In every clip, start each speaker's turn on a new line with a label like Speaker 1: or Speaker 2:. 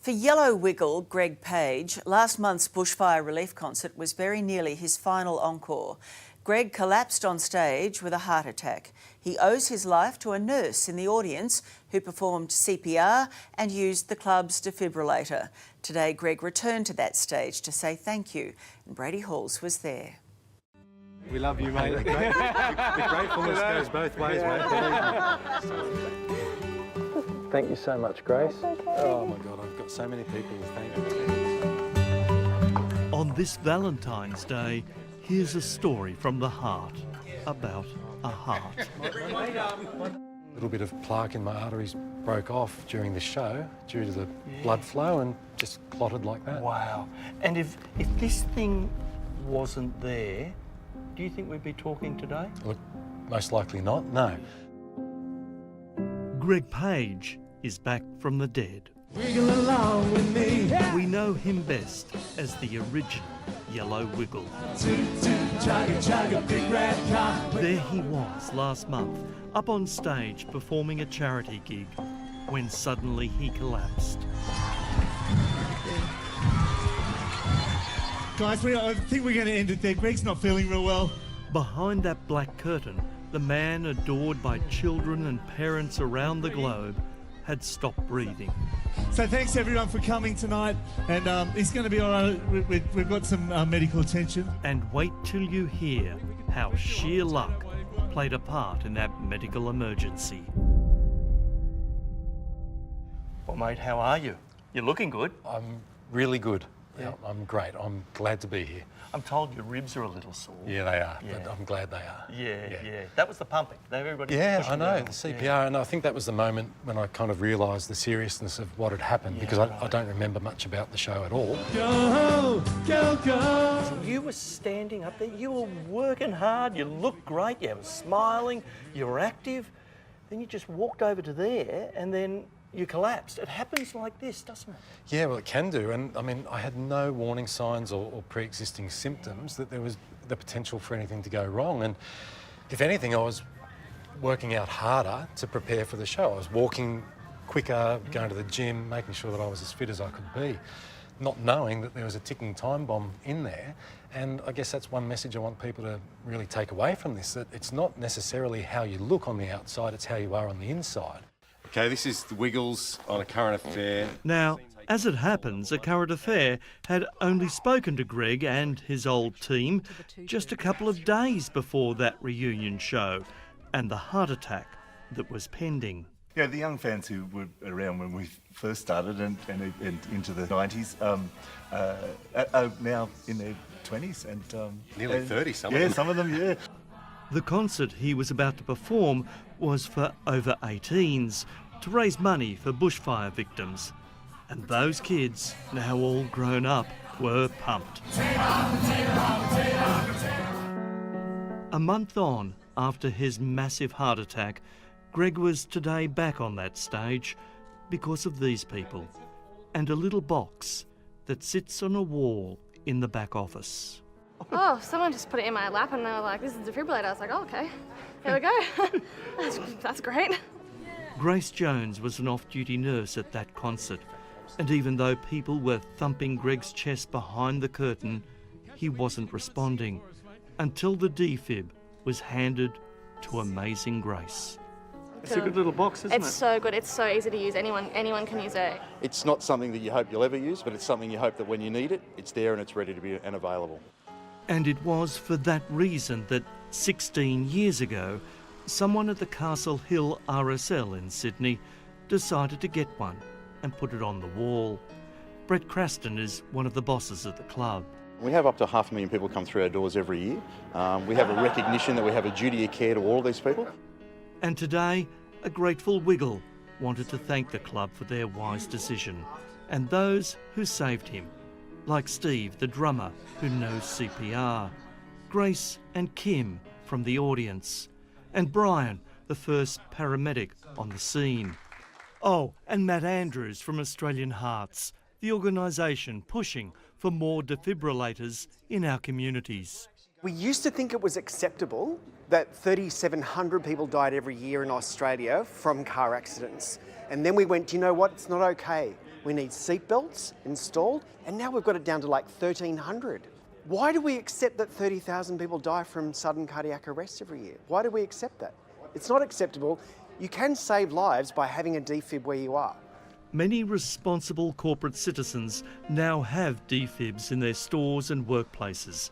Speaker 1: For Yellow Wiggle, Greg Page, last month's bushfire relief concert was very nearly his final encore. Greg collapsed on stage with a heart attack. He owes his life to a nurse in the audience who performed CPR and used the club's defibrillator. Today, Greg returned to that stage to say thank you, and Brady Halls was there.
Speaker 2: We love you, mate. The gratefulness goes both ways, mate. Thank you so much, Grace. Oh my God, I've got so many people to thank.
Speaker 3: On this Valentine's Day, here's a story from the heart about a heart.
Speaker 2: A little bit of plaque in my arteries broke off during the show due to the blood flow and just clotted like that.
Speaker 3: Wow. And if this thing wasn't there, do you think we'd be talking today?
Speaker 2: Look, most likely not, no.
Speaker 3: Greg Page is back from the dead.
Speaker 4: Wiggle along with me.
Speaker 3: We know him best as the original Yellow Wiggle. There he was last month, up on stage performing a charity gig, when suddenly he collapsed.
Speaker 4: Guys, I think we're going to end it there. Greg's not feeling real well.
Speaker 3: Behind that black curtain, the man adored by children and parents around the globe had stopped breathing.
Speaker 4: So thanks everyone for coming tonight, and he's going to be all right. We've got some medical attention.
Speaker 3: And wait till you hear how sheer luck played a part in that medical emergency. Well, mate, how are you? You're looking good.
Speaker 2: I'm really good. Yeah, I'm great. I'm glad to be here.
Speaker 3: I'm told your ribs are a little sore.
Speaker 2: Yeah, they are, but I'm glad they are.
Speaker 3: Yeah. That was the pumping. Everybody
Speaker 2: I know, the CPR, and I think that was the moment when I kind of realised the seriousness of what had happened, because I don't remember much about the show at all.
Speaker 4: Go, go, go.
Speaker 3: So you were standing up there, you were working hard, you looked great, you were smiling, you were active, then you just walked over to there and then you collapsed. It happens like this, doesn't it?
Speaker 2: Yeah, well, it can do. And I mean, I had no warning signs or pre-existing symptoms that there was the potential for anything to go wrong. And if anything, I was working out harder to prepare for the show. I was walking quicker, going to the gym, making sure that I was as fit as I could be, not knowing that there was a ticking time bomb in there. And I guess that's one message I want people to really take away from this, that it's not necessarily how you look on the outside, it's how you are on the inside.
Speaker 5: Okay, this is the Wiggles on a current affair.
Speaker 3: Now, as it happens, A Current Affair had only spoken to Greg and his old team just a couple of days before that reunion show and the heart attack that was pending.
Speaker 6: Yeah, the young fans who were around when we first started and into the 90s are now in their 20s and...
Speaker 5: Nearly 30, some of them.
Speaker 6: Yeah, some of them, yeah.
Speaker 3: The concert he was about to perform was for over 18s to raise money for bushfire victims. And those kids, now all grown up, were pumped. A month on, after his massive heart attack, Greg was today back on that stage because of these people and a little box that sits on a wall in the back office.
Speaker 7: Oh, someone just put it in my lap and they were like, this is a defibrillator. I was like, oh, okay, here we go. That's great.
Speaker 3: Grace Jones was an off-duty nurse at that concert, and even though people were thumping Greg's chest behind the curtain, he wasn't responding until the defib was handed to Amazing Grace.
Speaker 8: It's a good little box, isn't it?
Speaker 7: It's so good. It's so easy to use. Anyone can use it.
Speaker 9: It's not something that you hope you'll ever use, but it's something you hope that when you need it, it's there and it's ready to be and available.
Speaker 3: And it was for that reason that 16 years ago, someone at the Castle Hill RSL in Sydney decided to get one and put it on the wall. Brett Craston is one of the bosses at the club.
Speaker 9: We have up to 500,000 people come through our doors every year. We have a recognition that we have a duty of care to all of these people.
Speaker 3: And today, a grateful Wiggle wanted to thank the club for their wise decision and those who saved him, like Steve, the drummer, who knows CPR, Grace and Kim from the audience, and Brian, the first paramedic on the scene. Oh, and Matt Andrews from Australian Hearts, the organisation pushing for more defibrillators in our communities.
Speaker 10: We used to think it was acceptable that 3,700 people died every year in Australia from car accidents. And then we went, do you know what, it's not okay. we need seatbelts installed, and now we've got it down to like 1,300. Why do we accept that 30,000 people die from sudden cardiac arrest every year? Why do we accept that? It's not acceptable. You can save lives by having a defib where you are.
Speaker 3: Many responsible corporate citizens now have defibs in their stores and workplaces.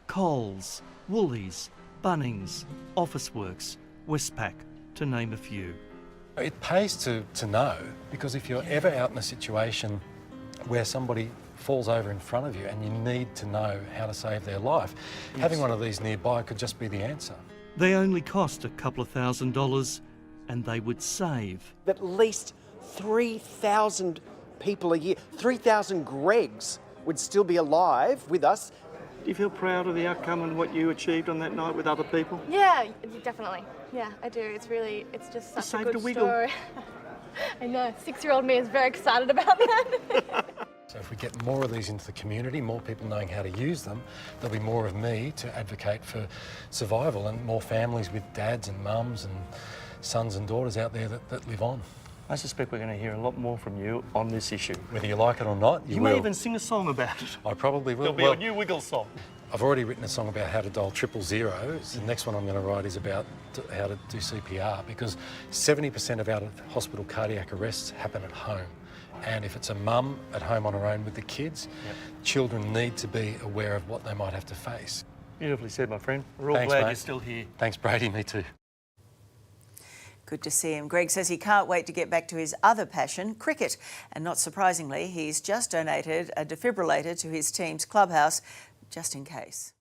Speaker 3: Coles, Woolies, Bunnings, Officeworks, Westpac, to name a few.
Speaker 2: It pays to know, because if you're ever out in a situation where somebody falls over in front of you and you need to know how to save their life, having one of these nearby could just be the answer.
Speaker 3: They only cost a couple of $1,000s and they would save.
Speaker 10: At least 3,000 people a year, 3,000 Gregs would still be alive with us.
Speaker 8: Do you feel proud of the outcome and what you achieved on that night with other people?
Speaker 7: Yeah, definitely. Yeah, I do. It's just such a
Speaker 8: saved
Speaker 7: good
Speaker 8: a wiggle.
Speaker 7: story. I know, 6-year-old me is very excited about that.
Speaker 2: So if we get more of these into the community, more people knowing how to use them, there'll be more of me to advocate for survival and more families with dads and mums and sons and daughters out there that live on.
Speaker 8: I suspect we're going to hear a lot more from you on this issue.
Speaker 2: Whether you like it or not, you will.
Speaker 8: may even sing a song about it.
Speaker 2: I probably will.
Speaker 8: There'll be a new Wiggle song.
Speaker 2: I've already written a song about how to dial 000. The next one I'm going to write is about how to do CPR, because 70% of out-of-hospital cardiac arrests happen at home. And if it's a mum at home on her own with the kids, children need to be aware of what they might have to face.
Speaker 8: Beautifully said, my friend. We're all
Speaker 2: Thanks,
Speaker 8: glad
Speaker 2: mate.
Speaker 8: you're still here.
Speaker 2: Thanks, Brady. Me too.
Speaker 1: Good to see him. Greg says he can't wait to get back to his other passion, cricket. And not surprisingly, he's just donated a defibrillator to his team's clubhouse, just in case.